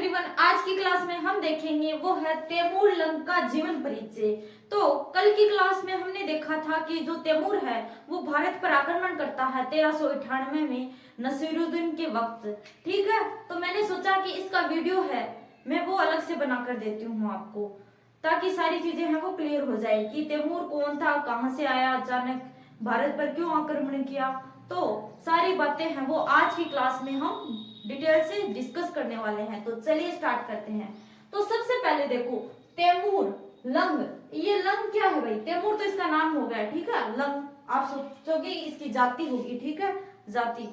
Everyone, आज की class में हम देखेंगे वो है तैमूर लंग का जीवन परिचय। तो कल की क्लास में हमने देखा था कि जो तैमूर है वो भारत पर आक्रमण करता है 1398 में नसीरुद्दीन के वक्त। ठीक है, तो मैंने सोचा कि इसका वीडियो है मैं वो अलग से बना कर देती हूँ आपको, ताकि सारी चीजें हैं वो क्लियर हो जाए कि तैमूर कौन था, कहाँ से आया, अचानक भारत पर क्यों आक्रमण किया। तो सारी बातें हैं वो आज की क्लास में हम डिटेल से डिस्कस करने वाले हैं। तो चलिए स्टार्ट करते हैं। तो सबसे पहले देखो तैमूर लंग, ये लंग क्या है भाई? तैमूर तो इसका नाम हो गया, ठीक है। लंग आप सोचोगे इसकी जाति होगी, ठीक है, जाति।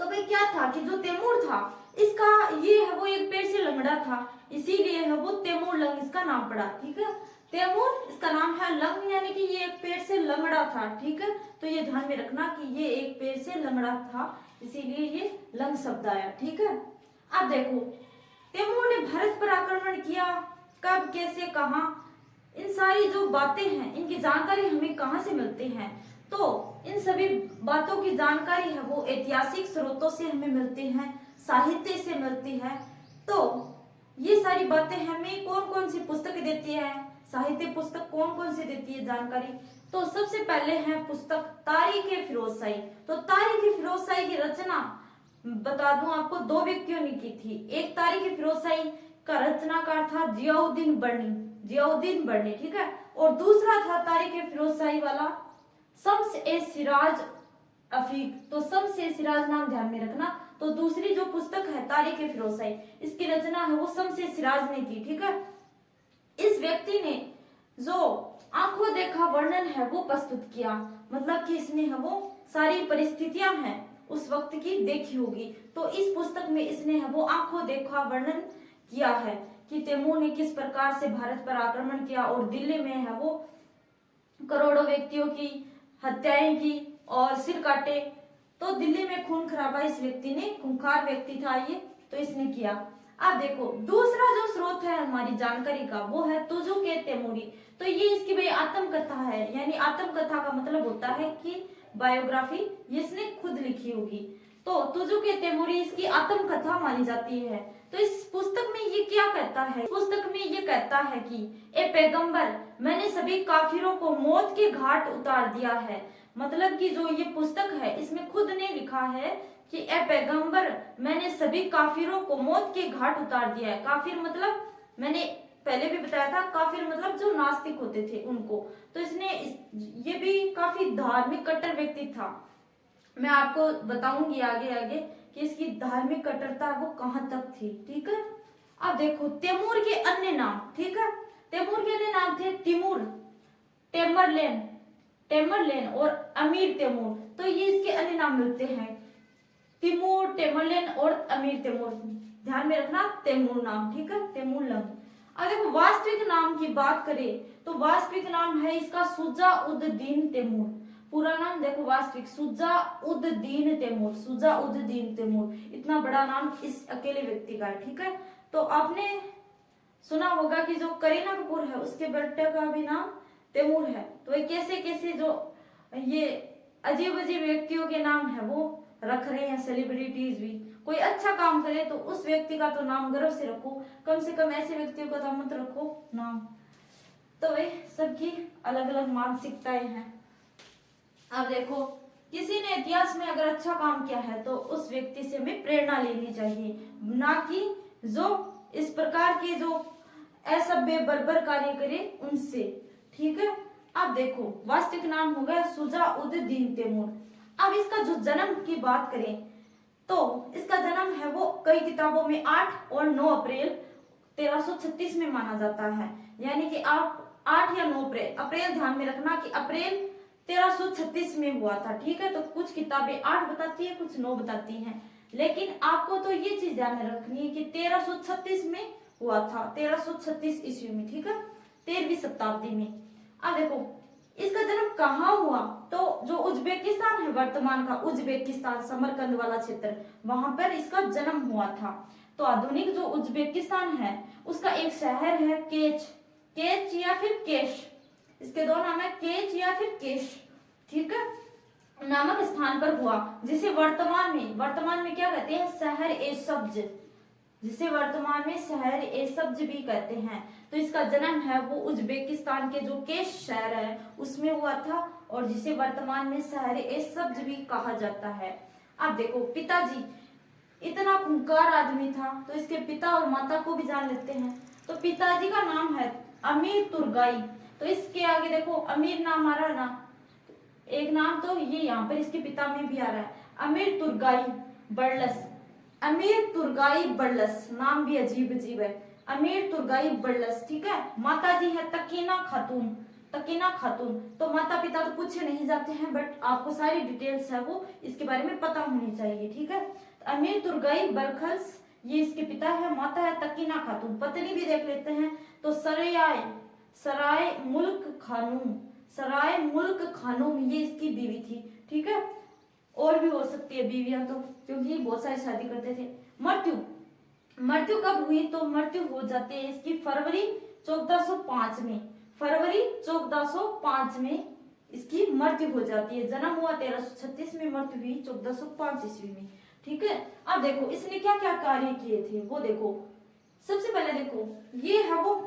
तो भाई क्या था कि जो तैमूर था इसका ये है वो एक पेड़ से लंगड़ा था, इसीलिए है वो तैमूर लंग इसका नाम पड़ा, ठीक है। तैमूर इसका नाम है, लंग यानी कि ये एक पेड़ से लंगड़ा था, ठीक है। तो ये ध्यान में रखना कि ये एक पेड़ से लंगड़ा था, इसीलिए ये लंग शब्द आया, ठीक है। अब देखो तैमूर ने भारत पर आक्रमण किया, कब, कैसे, कहा, इन सारी जो बातें हैं इनकी जानकारी हमें कहाँ से मिलती हैं? तो इन सभी बातों की जानकारी है वो ऐतिहासिक स्रोतों से हमें मिलती हैं, साहित्य से मिलती है। तो ये सारी बातें हमें कौन कौन सी पुस्तक देती है, साहित्य पुस्तक कौन कौन सी देती है जानकारी? तो सबसे पहले है पुस्तक तारीख फिरोज शाही। तो तारीख फिरोज शाही की रचना बता दूं आपको, दो व्यक्तियों ने की थी। एक तारीख फिरोज शाही का रचनाकार था जियाउद्दीन बर्नी, ठीक है। और दूसरा था तारीख फिरोज शाही वाला शम्स ए सिराज अफीक। तो शम्स ए सिराज नाम ध्यान में रखना। तो दूसरी जो पुस्तक है तारीख फिरोज शाही, इसकी रचना है वो शम्स ए सिराज ने की, ठीक है। इस व्यक्ति ने जो आंखों देखा वर्णन है वो प्रस्तुत किया, मतलब कि इसने है वो सारी परिस्थितियां हैं उस वक्त की देखी होगी। तो इस पुस्तक में इसने है वो आंखों देखा वर्णन किया है कि तैमूर ने किस प्रकार से भारत पर आक्रमण किया और दिल्ली में है वो करोड़ों व्यक्तियों की हत्याएं की और सिर काटे। तो दिल्ली में खून खराबा इस व्यक्ति ने, खूंखार व्यक्ति था ये, तो इसने किया। अब देखो दूसरा जो स्रोत है हमारी जानकारी का वो है तुजुक ए तैमूरी। तो ये इसकी भाई आत्मकथा है, यानी आत्मकथा का मतलब होता है कि बायोग्राफी, इसने खुद लिखी होगी। तो तुजुक ए तैमूरी इसकी आत्मकथा मानी जाती है। तो इस पुस्तक में ये क्या कहता है? पुस्तक में ये कहता है कि ए पैगंबर, मैंने सभी काफिरों को मौत के घाट उतार दिया है। मतलब कि जो ये पुस्तक है इसमें खुद ने लिखा है कि ए पैगंबर, मैंने सभी काफिरों को मौत के घाट उतार दिया है। काफिर मतलब मैंने पहले भी बताया था, काफिर मतलब जो नास्तिक होते थे उनको। तो ये भी काफी धार्मिक कट्टर व्यक्ति था। मैं आपको बताऊंगी आगे आगे कि इसकी धार्मिक कट्टरता वो कहाँ तक थी, ठीक है। अब देखो तैमूर के अन्य नाम, ठीक है। तैमूर के अन्य नाम थे तिमूर, टेमरलेन और अमीर तैमूर। तो ये इसके अन्य नाम मिलते हैं, तिमूर, टेमरलेन और अमीर तैमूर। ध्यान में रखना तैमूर नाम, ठीक है, तैमूर लंग। अब देखो वास्तविक नाम की बात करें तो वास्तविक नाम है इसका शुजा-उद-दीन तैमूर। पूरा नाम देखो वास्तविक शुजा-उद-दीन तैमूर। इतना बड़ा नाम इस अकेले व्यक्ति का है, ठीक है। तो आपने सुना होगा कि जो करीना कपूर है उसके बेटे का भी नाम तैमूर है। तो ये कैसे कैसे जो ये अजीब अजीब व्यक्तियों के नाम है वो रख रहे हैं सेलिब्रिटीज भी। कोई अच्छा काम करे तो उस व्यक्ति का तो नाम गर्व से रखो, कम से कम ऐसे व्यक्तियों का तो मत रखो नाम। तो वे सबकी अलग अलग मानसिकताएं हैं। अब देखो किसी ने इतिहास में अगर अच्छा काम किया है तो उस व्यक्ति से हमें प्रेरणा लेनी चाहिए, ना कि जो इस प्रकार के जो असभ्य बर्बर कार्य करे उनसे, ठीक है। अब देखो वास्तविक नाम हो गया शुजा-उद-दीन तैमूर। अब इसका जो जन्म की बात करें तो इसका जन्म है वो कई किताबों में 8 और 9 अप्रैल 1336 में माना जाता है। यानी कि आप 8 या 9 अप्रैल ध्यान में रखना कि अप्रैल 1336 में हुआ था, ठीक है। तो कुछ किताबें 8 बताती है, कुछ 9 बताती हैं, लेकिन आपको तो ये चीज ध्यान में रखनी है कि 1336 में हुआ था, 1336 ईस्वी में, ठीक है, 13वीं शताब्दी में। अब देखो इसका जन्म कहाँ हुआ? तो जो उज्बेकिस्तान है, वर्तमान का उज्बेकिस्तान, समरकंद वाला क्षेत्र, वहां पर इसका जन्म हुआ था। तो आधुनिक जो उज्बेकिस्तान है उसका एक शहर है केच या फिर केश, इसके दो नाम है, केच या फिर केश, ठीक है, नामक स्थान पर हुआ, जिसे वर्तमान में क्या कहते हैं? शहर ए सब्ज, जिसे वर्तमान में शहर ए सब्ज भी कहते हैं। तो इसका जन्म है वो उज्बेकिस्तान के जो केश शहर है उसमें हुआ था, और जिसे वर्तमान में शहर ए सब्ज भी कहा जाता है। अब देखो पिताजी इतना खूंखार आदमी था, तो इसके पिता और माता को भी जान लेते हैं। तो पिताजी का नाम है अमीर तुर्गाई। तो इसके आगे देखो अमीर नाम आ रहा है ना, एक नाम तो ये यहाँ पर इसके पिता में भी आ रहा है, अमीर तुर्गाई बर्लस। अमीर तुर्गाई बर्लस नाम भी अजीब अजीब है, अमीर तुर्गाई बर्लस। ठीक है। माता जी है तकीना खातून, तकीना खातून। तो माता पिता तो पूछे नहीं जाते हैं, बट आपको सारी डिटेल्स है वो इसके बारे में पता होनी चाहिए। ठीक है। तो अमीर तुर्गाई बरखल्स ये इसके पिता है, माता है तकीना खातून। पत्नी भी देख लेते हैं, तो सराय मुल्क खानूम, सराय मुल्क खानूम ये इसकी बीवी थी। ठीक है। और भी हो सकती है बीवियां तो, क्योंकि बहुत सारी शादी करते थे। मृत्यु कब हुई? तो मृत्यु हो जाती है इसकी फरवरी 1405 में, फरवरी 1405 में इसकी मृत्यु हो जाती है। जन्म हुआ 1336 में, मृत्यु हुई 1405 ईस्वी में। ठीक है। अब देखो इसने क्या क्या कार्य किए थे वो देखो। सबसे पहले देखो ये है वो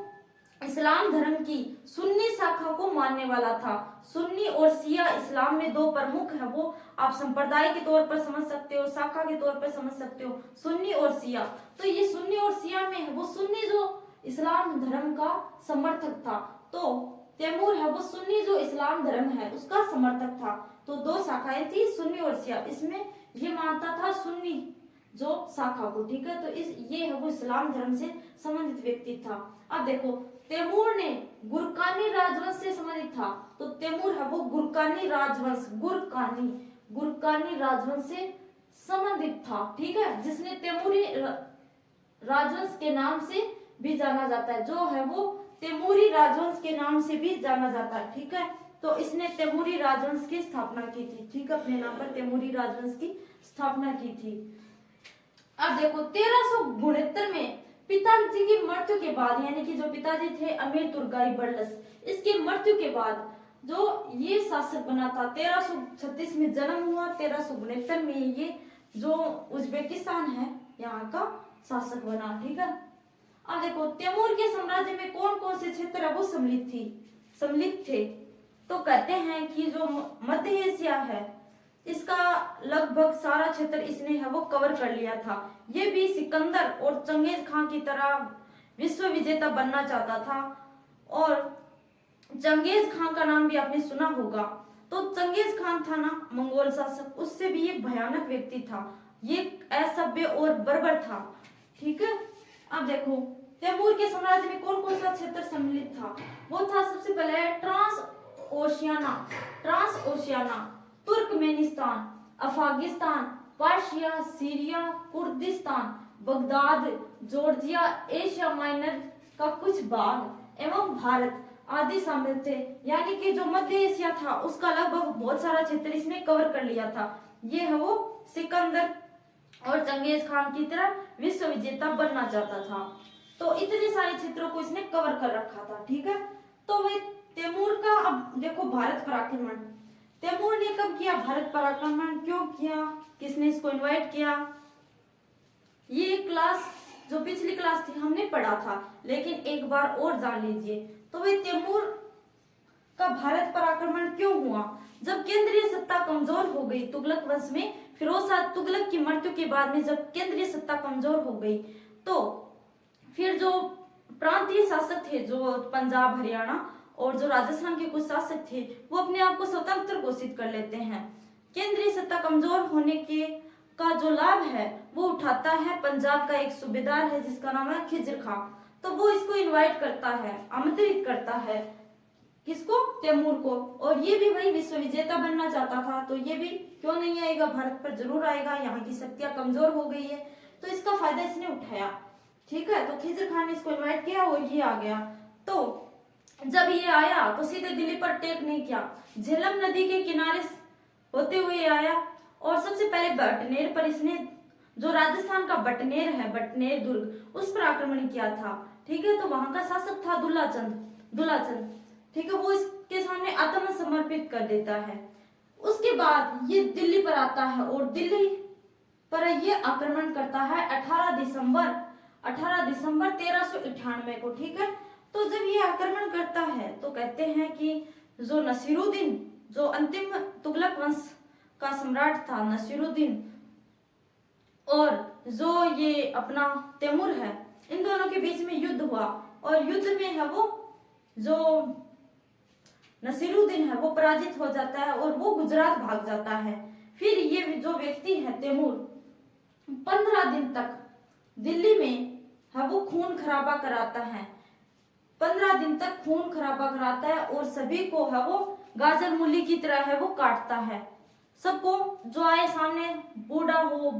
इस्लाम धर्म की सुन्नी शाखा को मानने वाला था। सुन्नी और शिया इस्लाम में दो प्रमुख है वो, आप संप्रदाय के तौर पर समझ सकते हो, शाखा के तौर पर समझ सकते हो, सुन्नी और शिया। तो ये सुन्नी और शिया में है वो सुन्नी जो इस्लाम धर्म का समर्थक था, तो तैमूर है वो सुन्नी जो इस्लाम धर्म है उसका समर्थक था। तो दो शाखाएं थी सुन्नी और शिया, इसमें ये मानता था सुन्नी जो शाखा को। ठीक है। तो ये है वो इस्लाम धर्म से संबंधित व्यक्ति था। अब देखो तैमूर ने गुरकानी राजवंश से संबंधित था, तो तैमूर है वो गुरकानी राजवंश, गुरकानी राजवंश से संबंधित था। ठीक है। जिसने तैमूरी राजवंश के नाम से भी जाना जाता है, जो है वो तैमूरी राजवंश के नाम से भी जाना जाता है। ठीक है। तो इसने तैमूरी राजवंश की स्थापना की थी। ठीक है। अपने नाम पर तैमूरी राजवंश की स्थापना की थी। अब देखो 1369 में पिताजी की मृत्यु के बाद, यानी कि जो पिताजी थे अमीर तुर्गाई बर्लस, इसकी मृत्यु के बाद जो ये शासक बना था 1336 में जन्म हुआ, 1369 में ये जो उज्बेकिस्तान है यहाँ का शासक बना। ठीक है। अब देखो तैमूर के साम्राज्य में कौन कौन से क्षेत्र है वो सम्मिलित थे। तो कहते हैं कि जो मध्य एशिया है इसका लगभग सारा क्षेत्र इसने है वो कवर कर लिया था। ये भी सिकंदर और चंगेज खान की तरह विश्व विजेता बनना चाहता था, और चंगेज खान का नाम भी आपने सुना होगा। तो चंगेज खान था ना मंगोल शासक, उससे भी ये भयानक व्यक्ति था, ये असभ्य और बर्बर था। ठीक है। अब देखो तैमूर के साम्राज्य में कौन कौन सा क्षेत्र सम्मिलित था, वो था सबसे पहले Transoxiana, Turkmenistan, Afghanistan, Persia, Syria, Kurdistan, Baghdad, Georgia, Asia Minor का कुछ भाग एवं भारत आदि शामिल थे। यानी कि जो मध्य एशिया था उसका लगभग बहुत सारा क्षेत्र इसने कवर कर लिया था। ये है वो सिकंदर और चंगेज खान की तरह विश्व विजेता बनना चाहता था, तो इतने सारे क्षेत्रों को इसने कवर कर रखा था। ठीक है। तो वही तैमूर का, अब देखो भारत पर आक्रमण तैमूर ने कब किया, भारत पर आक्रमण क्यों किया, किसने इसको इनवाइट किया, ये क्लास जो पिछली क्लास थी हमने पढ़ा था, लेकिन एक बार और जान लीजिए। तो वही तैमूर का भारत पर आक्रमण क्यों हुआ, जब केंद्रीय सत्ता कमजोर हो गई तुगलक वंश में, फिरोज शाह तुगलक की मृत्यु के बाद में जब केंद्रीय सत्ता कमजोर हो गई, तो फिर जो प्रांतीय शासक थे जो पंजाब हरियाणा और जो राजस्थान के कुछ शासक थे वो अपने आप को स्वतंत्र घोषित कर लेते हैं। केंद्रीय सत्ता कमजोर होने के का जो लाभ है वो उठाता है पंजाब का एक सूबेदार है जिसका नाम है खिजर खां। तो वो इसको इनवाइट करता है, आमंत्रित करता है, किसको, तैमूर को। और ये भी भाई विश्व विजेता बनना चाहता था, तो ये भी क्यों नहीं आएगा, भारत पर जरूर आएगा, यहाँ की शक्तियां कमजोर हो गई है, तो इसका फायदा इसने उठाया। ठीक है। तो खिजर खान ने इसको इनवाइट किया और ये आ गया। तो जब ये आया तो सीधे दिल्ली पर अटैक नहीं किया, झेलम नदी के किनारे होते हुए आया, और सबसे पहले बटनेर पर इसने, जो राजस्थान का बटनेर है, बटनेर दुर्ग, उस पर आक्रमण किया था। ठीक है। तो वहां का शासक था दुलाचंद। ठीक है। वो इसके सामने आत्मसमर्पित कर देता है। उसके बाद ये दिल्ली पर आता है और दिल्ली पर ये आक्रमण करता है 18 दिसंबर 18 दिसंबर 1398 को, ठीक है। तो जब ये आक्रमण करता है तो कहते हैं कि जो नसीरुद्दीन, जो अंतिम तुगलक वंश का सम्राट था नसीरुद्दीन, और जो ये अपना तैमूर है, इन दोनों के बीच में युद्ध हुआ और युद्ध में है वो जो नसीरुद्दीन है वो पराजित हो जाता है और वो गुजरात भाग जाता है। फिर ये जो व्यक्ति है तैमूर 15 दिन तक दिल्ली में है वो खून खराबा कराता है, 15 दिन तक खून खराबा कराता है और सभी को है वो गाजर मूली की तरह है वो काटता है। सबको जो आए सामने, बूढ़ा हो,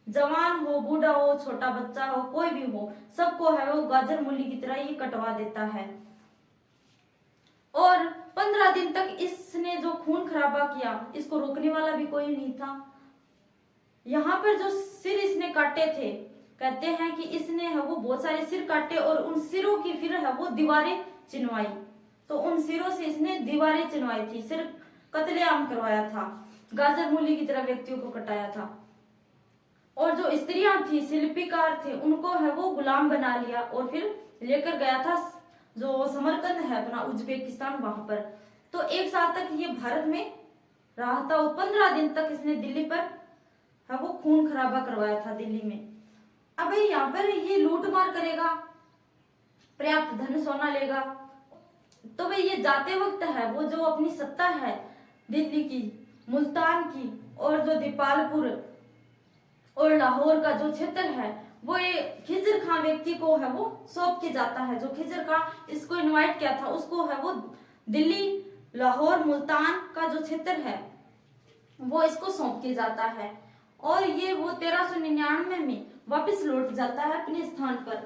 जवान हो, बूढ़ा हो, छोटा बच्चा हो, कोई भी हो, सबको है वो गाजर मूली की तरह ही कटवा देता है। और 15 दिन तक इसने जो खून खराबा किया, इसको रोकने वाला भी कोई नहीं था। यहाँ पर जो सिर इसने काटे थे, कहते हैं कि इसने है वो बहुत सारे सिर काटे और उन सिरों की फिर है वो दीवारें चिनवाई। तो उन सिरों से इसने दीवारें चिनवाई थी, सिर कत्लेआम करवाया था, गाजर मूली की तरह व्यक्तियों को कटाया था। और जो स्त्रियां थी, शिल्पीकार थे, उनको है वो गुलाम बना लिया और फिर लेकर गया था जो समरकंद है अपना उज्बेकिस्तान, वहां पर। तो 1 साल तक ये भारत में रहा था और 15 दिन तक इसने दिल्ली पर है वो खून खराबा करवाया था दिल्ली में। अब भाई यहाँ पर ये लूट मार करेगा, पर्याप्त धन सोना लेगा, तो भाई ये जाते वक्त है वो जो अपनी सत्ता है दिल्ली की, मुल्तान की और जो दीपालपुर और लाहौर का जो क्षेत्र है वो ये खिजर खां व्यक्ति को है वो सौंप के जाता है। जो खिजर खां इसको इनवाइट किया था उसको है वो दिल्ली, लाहौर, मुल्तान का जो क्षेत्र है वो इसको सौंप के जाता है और ये वो 1399 में वापस लौट जाता है अपने स्थान पर।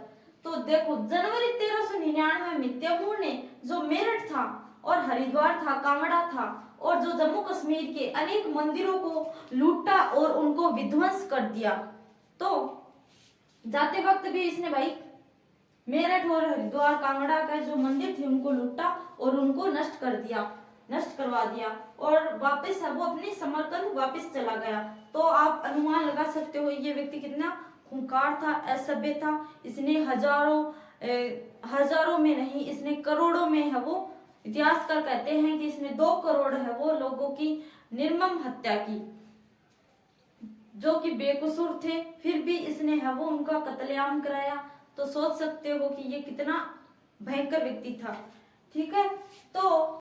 तो देखो जनवरी 1399 में तैमूर ने जो मेरठ था और हरिद्वार था, कांगड़ा था और जो जम्मू कश्मीर के अनेक मंदिरों को लूटा और उनको विध्वंस कर दिया। तो जाते वक्त भी इसने भाई मेरठ और हरिद्वार, कांगड़ा का जो मंदिर थे उनको लूटा और उनको नष्ट कर दिया, नष्ट करवा दिया और वापस है वो अपने समरकंद वापस चला गया। तो आप अनुमान लगा सकते हो ये व्यक्ति कितना खूंखार था, असभ्य था। इसने हजारों में नहीं, इसने करोड़ों में है वो, इतिहासकार कहते हैं कि इसने 2 करोड़ है वो लोगों की निर्मम हत्या की, जो कि बेकसूर थे, फिर भी इसने है वो उनका कत्लेआम कराया। तो सोच सकते हो कि ये कितना भयंकर व्यक्ति था, ठीक है। तो